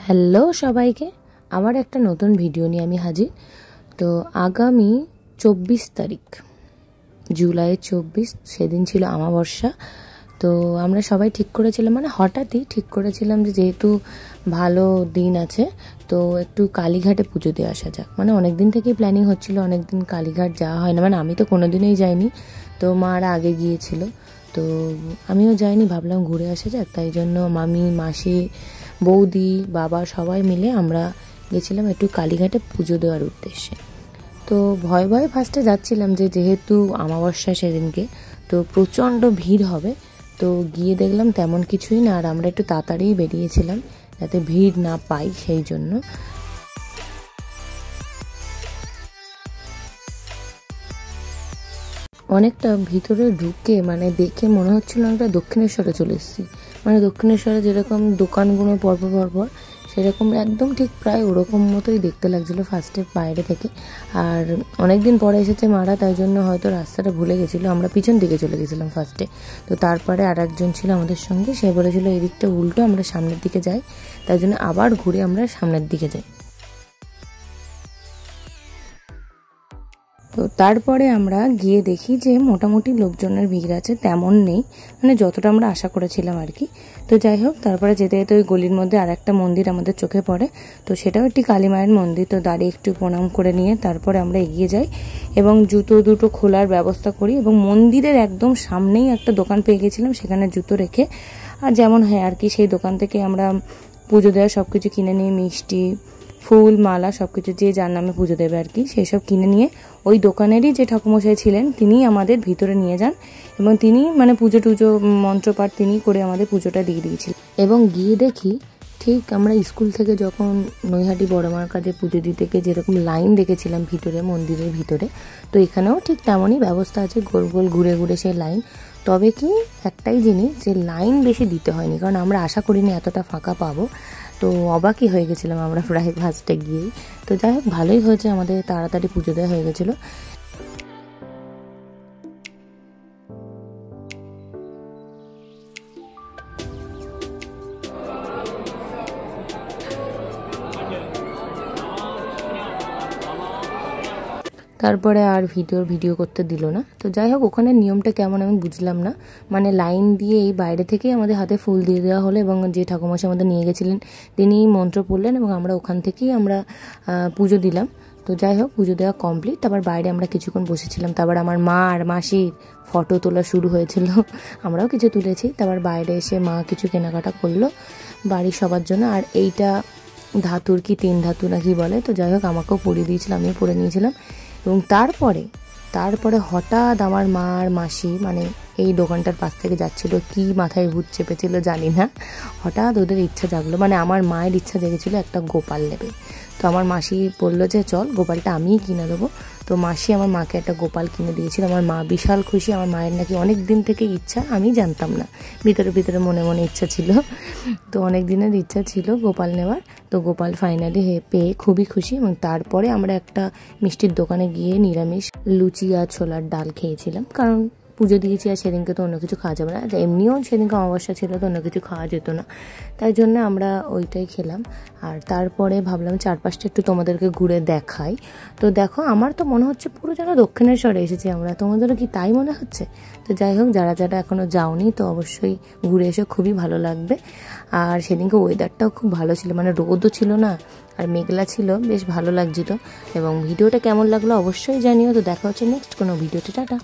Hello সবাইকে, আমার একটা নতুন ভিডিও নিয়ে আমি হাজির। তো আগামী 24 তারিখ জুলাই 24 সেদিন ছিল আমাবস্যা। তো আমরা সবাই ঠিক করেছিলাম, মানে হঠাৎই ঠিক করেছিলাম যে যেহেতু ভালো দিন আছে তো একটু কালীঘাটে পুজো দিয়ে আসা যাক। মানে অনেক দিন থেকেই প্ল্যানিং হচ্ছিল, অনেক দিন কালীঘাট যাওয়া হয় না, মানে আমি তো কোনোদিনই যাইনি, তো মারা আগে গিয়েছিল, তো আমিও যাইনি, ভাবলাম ঘুরে আসা যাক। তাই জন্য মামি, মাসি, বৌদি, বাবা সবাই মিলে আমরা গেছিলাম একটু কালীঘাটে পুজো দেওয়ার উদ্দেশ্যে। তো ভয়ে ভয়ে ফার্স্টে যাচ্ছিলাম যে যেহেতু আমাবস্যা সেদিনকে তো প্রচণ্ড ভিড় হবে, তো গিয়ে দেখলাম তেমন কিছুই না, আর আমরা একটু তাড়াতাড়ি বেরিয়েছিলাম যাতে ভিড় না পাই সেই জন্য। অনেকটা ভিতরে ঢুকে মানে দেখে মনে হচ্ছিল আমরা দক্ষিণেশ্বরে চলে এসেছি, মানে দক্ষিণেশ্বরে যেরকম দোকানগুলো পরপর পরপর সেরকম একদম ঠিক প্রায় ওরকম মতোই দেখতে লাগছিলো ফার্স্টে বাইরে থেকে। আর অনেক দিন পরে এসেছে মারা, তাই জন্য হয়তো রাস্তাটা ভুলে গেছিলো, আমরা পিছন দিকে চলে গেছিলাম ফার্স্টে। তো তারপরে আর একজন ছিল আমাদের সঙ্গে, সে বলেছিল এই দিকটা উল্টো, আমরা সামনের দিকে যাই, তাই জন্য আবার ঘুরে আমরা সামনের দিকে যাই। তো তারপরে আমরা গিয়ে দেখি যে মোটামুটি লোকজনের ভিড় আছে, তেমন নেই, মানে যতটা আমরা আশা করেছিলাম আর কি। তো যাই হোক, তারপরে যেতে যেতে ওই গলির মধ্যে আর একটা মন্দির আমাদের চোখে পড়ে, তো সেটাও একটি কালী মায়ের মন্দির। তো দাঁড়িয়ে একটু প্রণাম করে নিয়ে তারপরে আমরা এগিয়ে যাই এবং জুতো দুটো খোলার ব্যবস্থা করি, এবং মন্দিরের একদম সামনেই একটা দোকান পেয়ে গেছিলাম, সেখানে জুতো রেখে আর যেমন হয় আর কি সেই দোকান থেকে আমরা পুজো দেওয়ার সব কিছু কিনে নিই, মিষ্টি, ফুল, মালা, সব কিছু যে যার নামে পুজো দেবে আর কি সেই সব কিনে নিয়ে ওই দোকানেরই যে ঠাকুমশাই ছিলেন তিনিই আমাদের ভিতরে নিয়ে যান, এবং তিনি মানে পুজো টুজো মন্ত্রপাঠ তিনি করে আমাদের পুজোটা দিয়ে দিয়েছিলেন। এবং গিয়ে দেখি ঠিক আমরা স্কুল থেকে যখন নৈহাটি বড়মার কাছে পুজো দিতে গিয়ে যেরকম লাইন দেখেছিলাম ভিতরে মন্দিরের ভিতরে, তো এখানেও ঠিক তেমনই ব্যবস্থা আছে, গোল গোল ঘুরে ঘুরে সেই লাইন। তবে কি একটাই জিনিস, যে লাইন বেশি দিতে হয়নি, কারণ আমরা আশা করিনি এতটা ফাঁকা পাবো, তো অবাকই হয়ে গেছিলাম আমরা প্রায় ফার্স্টে গিয়েই। তো যাই হোক, ভালোই হয়েছে, আমাদের তাড়াতাড়ি পুজো দেওয়া হয়ে গেছিলো। তারপরে আর ভিডিও করতে দিল না। তো যাই হোক, ওখানে নিয়মটা কেমন আমি বুঝলাম না, মানে লাইন দিয়ে এই বাইরে থেকেই আমাদের হাতে ফুল দিয়ে দেওয়া হলো, এবং যে ঠাকুরমশাই আমাদের নিয়ে গেছিলেন তিনি মন্ত্র পড়লেন এবং আমরা ওখান থেকেই আমরা পুজো দিলাম। তো যাই হোক, পুজো দেওয়া কমপ্লিট। তারপর বাইরে আমরা কিছুক্ষণ বসেছিলাম, তারপর আমার মা আর মাসির ফটো তোলা শুরু হয়েছিল, আমরাও কিছু তুলেছি। তারপর বাইরে এসে মা কিছু কেনাকাটা করলো বাড়ির সবার জন্য, আর এইটা ধাতুর কি 3 ধাতু নাকি বলে, তো যাই হোক আমাকেও পরিয়ে দিয়েছিল, আমিও পরে নিয়েছিলাম। এবং তারপরে হঠাৎ আমার মা আর মাসি মানে এই দোকানটার পাশ থেকে যাচ্ছিল, কি মাথায় ভূত চেপেছিল জানি না, হঠাৎ ওদের ইচ্ছা জাগলো, মানে আমার মায়ের ইচ্ছা জেগেছিল একটা গোপাল নেবে। তো আমার মাসি বললো যে চল গোপালটা আমিই কিনে দেবো। তো মাসি আমার মাকে একটা গোপাল কিনে দিয়েছিল, আমার মা বিশাল খুশি। আমার মায়ের নাকি অনেক দিন থেকে ইচ্ছা, আমি জানতাম না, ভিতরে ভিতরে মনে মনে ইচ্ছা ছিল, তো অনেক দিনের ইচ্ছা ছিল গোপাল নেওয়ার। তো গোপাল ফাইনালি পেয়ে খুবই খুশি। এবং তারপরে আমরা একটা মিষ্টির দোকানে গিয়ে নিরামিষ লুচি আর ছোলার ডাল খেয়েছিলাম, কারণ পুজো দিয়েছি আর সেদিনকে তো অন্য কিছু খাওয়া যাবে না, এমনিও সেদিনকে অমাবস্যা ছিল তো অন্য কিছু খাওয়া যেত না, তাই জন্য আমরা ওইটাই খেলাম। আর তারপরে ভাবলাম চারপাশটা একটু তোমাদেরকে ঘুরে দেখাই। তো দেখো, আমার তো মনে হচ্ছে পুরো যেন দক্ষিণেশ্বরে এসেছি আমরা, তোমাদেরও কি তাই মনে হচ্ছে? তো যাই হোক, যারা যারা এখনও যাওনি তো অবশ্যই ঘুরে এসে খুবই ভালো লাগবে। আর সেদিনকে ওয়েদারটাও খুব ভালো ছিল, মানে রোদও ছিল না আর মেঘলা ছিল, বেশ ভালো লাগছিল। এবং ভিডিওটা কেমন লাগলো অবশ্যই জানিও। তো দেখা হচ্ছে নেক্সট কোনো ভিডিওতে, টাটা।